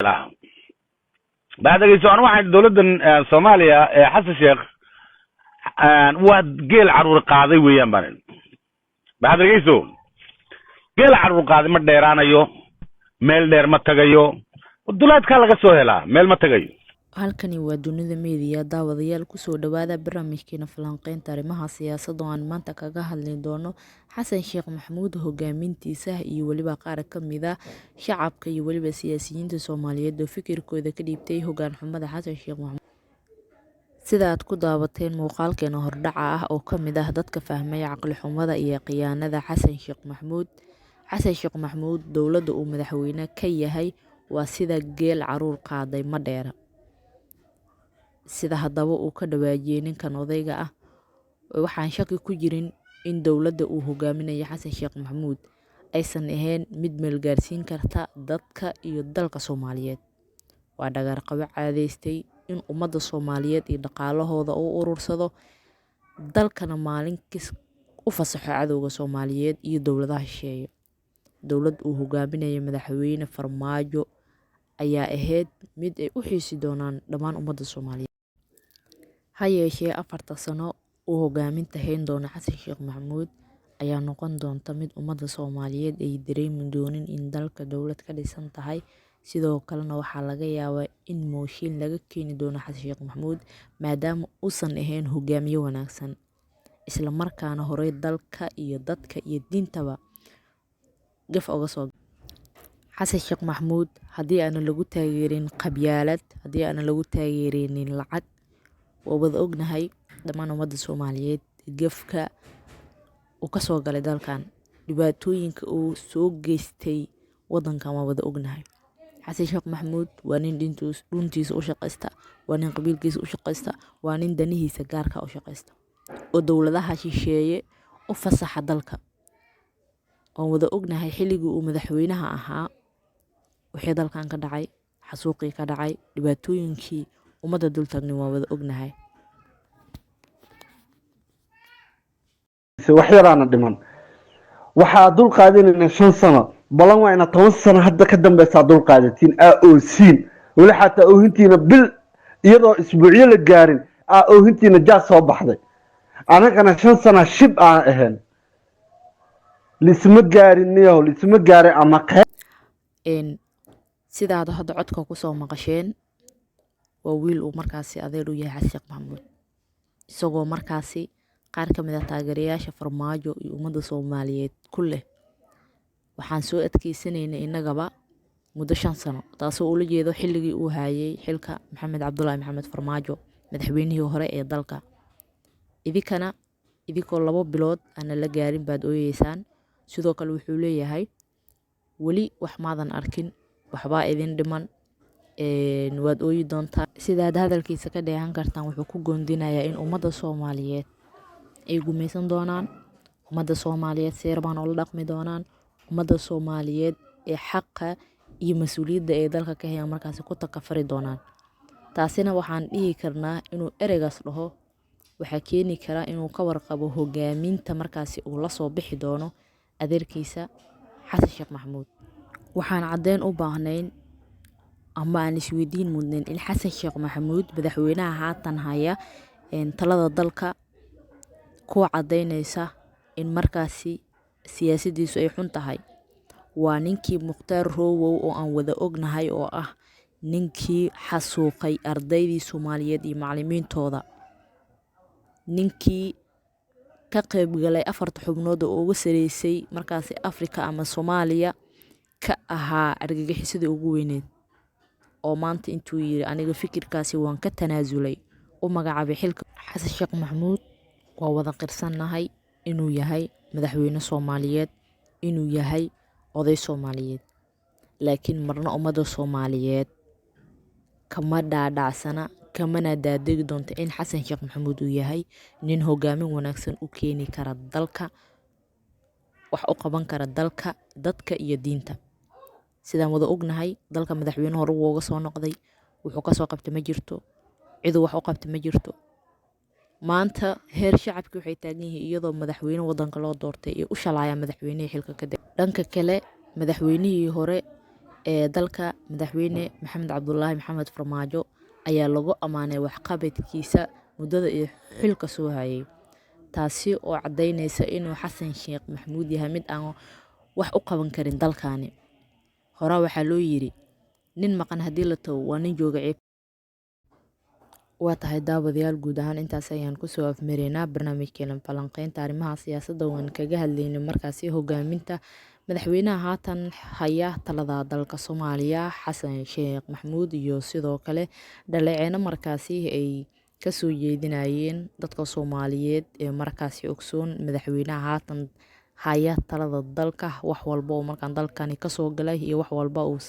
لا بعد جيسون واحد دولة سوماليا حسن الشيخ واد قيل عرور قاضي ويان بانين بعد جيسون قيل عرور قاضي ما ديرانايو meel dheer ma tagayo duleedka laga soo helaa meel ma tagayo. halkani waa dunida media daawadayaal kusoo dhawaada barnaamijkeena falanqeynta arrimaha siyaasadda oo aan maanta kaga hadli doono xasan sheekh maxamuud hogaamintiisa iyo waliba qaar ka mid ah shacabka iyo waliba siyaasiyiinta Soomaaliyeed oo fikirkooda ka dhiibtay hoggaan xumada xasan sheekh maxamuud. sida aad ku daawateen muuqaalkeena hordhaca ah oo ka mid ah dadka fahmay aqli xumada iyo khiyaanada xasan sheekh maxamuud dowladda uu madaxweyne ka yahay waa sida geel caruur qaaday ma dheera. sida haddaba uu ka dhawaajiyay ninkan odayga ah waxaan shaki ku jirin in dowladda uu hogaaminayo xasan sheekh maxamuud aysan ahayn mid meel gaarsiin karta dadka iyo dalka Soomaaliyeed. waa dhagar qabo caadeystay in ummadda Soomaaliyeed iyo dhaqaalahooda uu urursado dalkana maalinkiis u fasaxo cadowga Soomaaliyeed iyo dowladaha shisheeye. dowlad uu hogaaminayo madaxweyne Farmaajo ayaa ahayd mid ay u xiisi doonaan dhammaan ummadda Soomaaliyeed. ha yeeshee 4 sano uu hogaaminta hayn doona xasan sheekh maxamuud ayaa noqon doonta mid ummadda Soomaaliyeed ay dareemi doonin in dalka dowlad ka dhisan tahay. sidoo kalena waxaa laga yaabaa in mooshin laga keeni doono xasan sheekh maxamuud maadaama uusan ahayn hogaamiye wanaagsan isla markaana horey dalka iyo dadka iyo diintaba gaf uga soo xasan sheekh maxamuud haddii aan lagu taageerin qabyaalad haddii aan lagu taageerinin lacag wada ognahay dhammaan ummadda Soomaaliyeed gafka uu ka soo galay dalkan dhibaatooyinka uu soo geystay wadankan waa wada ognahay. xasan sheekh maxamuud waa nin dhuntiisa u shaqaysta waa nin qabiilkiisa u shaqaysta waa nin danihiisa gaarka u shaqaysta oo dowladaha shisheeye u fasaxa dalka. oo wada ognahay xilligii uu madaxweynaha ahaa wixii dalkan ka dhacay xasuuqii ka dhacay dhibaatooyinkii ummadda dul taagni waa wada ognahay. wax yaraana dhiman waxaa dul qaadinayna 5 sano balan waa ina 10 sano hadda ka dambaysa dul qaadatiin oosin wala xataa oohintiina bil iyadoo isbuuciyo la gaarin oohintiina jaas soo baxday anagana 5 sano shib aan ahayn lisma gaarin ama sidaad hadda codka ku soo maqasheen waa wiil uu markaasi adeer u yahay xasan sheekh maxamuud isagoo markaasi qaar ka mid ah taageerayaasha Farmaajo iyo ummadda Soomaaliyeed ku leh waxaan soo adkeysanaynay inagaba muddo 5 sano taasoo ula jeedo xilligii uu hayay xilka Maxamed Cabdullaahi Maxamed Farmaajo madaxweynihii hore ee dalka. idinkoo 2 bilood aan la gaarin baad ooyeysaan. sidoo kale wuxuu leeyahay wali wax maadan arkin waxba idin dhiman waad ooyi doontaa. sidaad hadalkiisa ka dheehan kartaan wuxuu ku goondinayaa in ummadda Soomaaliyeed ay gumaysan doonaan ummadda Soomaaliyeed seerbaan oo la dhaqmi doonaan ummadda Soomaaliyeed ee xaqa iyo mas'uuliyadda ee dalka ka hayaan markaasi ku takafari doonaan. taasina waxaan dhihi karnaa inuu ereygaas dhaho waxaa keeni kara inuu ka warqabo hogaaminta markaasi uu la soo bixi doono adeerkiisa xasan sheekh maxamuud. waxaan caddeyn u baahnayn ama aan isweydiin mudnayn in xasan sheekh maxamuud madaxweynaha haatan haya talada dalka ku cadeynaysa in markaasi siyaasadiisu ay xun tahay. waa ninkii Mukhtaar Roowow oo aan wada ognahay oo ah ninkii xasuuqay ardaydii Soomaaliyeed iyo macallimiintooda ninkii ka qayb galay 4 xubnood oo ugu sareysay markaasi Afrika ama Soomaaliya ka ahaa argagixisadii ugu weyneed oo maanta intuu yiri aniga fikirkaasi waan ka tanaasulay u magacaabay xilka xasan sheekh maxamuud. waa wada qirsanahay inuu yahay madaxweyne Soomaaliyeed inuu yahay oday Soomaaliyeed laakiin marna ummadda Soomaaliyeed kama dhaadhacsana kamana daadegi doonto in xasan sheekh maxamuud uu yahay nin hogaamin wanaagsan u keeni kara dalka wax u qaban kara dalka dadka iyo diinta. sidaan wada ognahay dalka madaxweyne hore uu uga soo noqday wuxuu ka soo qabtay ma jirto ciduu wax u qabtay ma jirto. maanta heer shacabki waxay taagan yihiin iyadoo madaxweyne wadanka loo doortay ee u shalaaya madaxweynaha xilka ka dib. dhanka kale madaxweynihii hore ee dalka madaxweyne maxamed cabdulaahi maxamed farmaajo ayaa lagu ammaanay waxqabadkiisa muddada iyo xilka soo hayay, taasi oo caddaynaysa inuu xasan sheekh maxamuud yahay mid aan wax u qaban karin dalkani. Hore waxaa loo yiri nin maqan haddii la tago waa nin jooga ceeb. Waa tahay daawadayaal, guud ahaan intaas ayaan kusoo afmeeraynaa barnaamijkeena falanqeynta arrimaha siyaasadda oo aan kaga hadlaynay markaasi hogaaminta madaxweynaha haatan haya talada dalka Soomaaliya xasan sheekh maxamuud iyo sidoo kale dhaleeceeno markaasi ay kasoo jeedinayeen dadka Soomaaliyeed ee markaasi ogsoon madaxweynaha haatan haya talada dalka, wax walba oo markaan dalkani kasoo galay iyo wax walba uu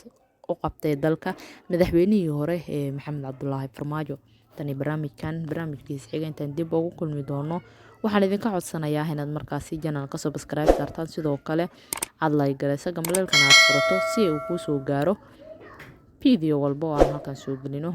u qabtay dalka madaxweynihii hore ee maxamed cabdulaahi farmaajo. Tani barnaamijkiisa xiga intaan dib ugu kulmi doono, waxaan idinka codsanayaa inaad markaasi channelka subscribe saartaan, sidoo kale aad like garaysa gambalelkana aad furato si uu kuu soo gaaro video walba oo aan halkan soo gelino.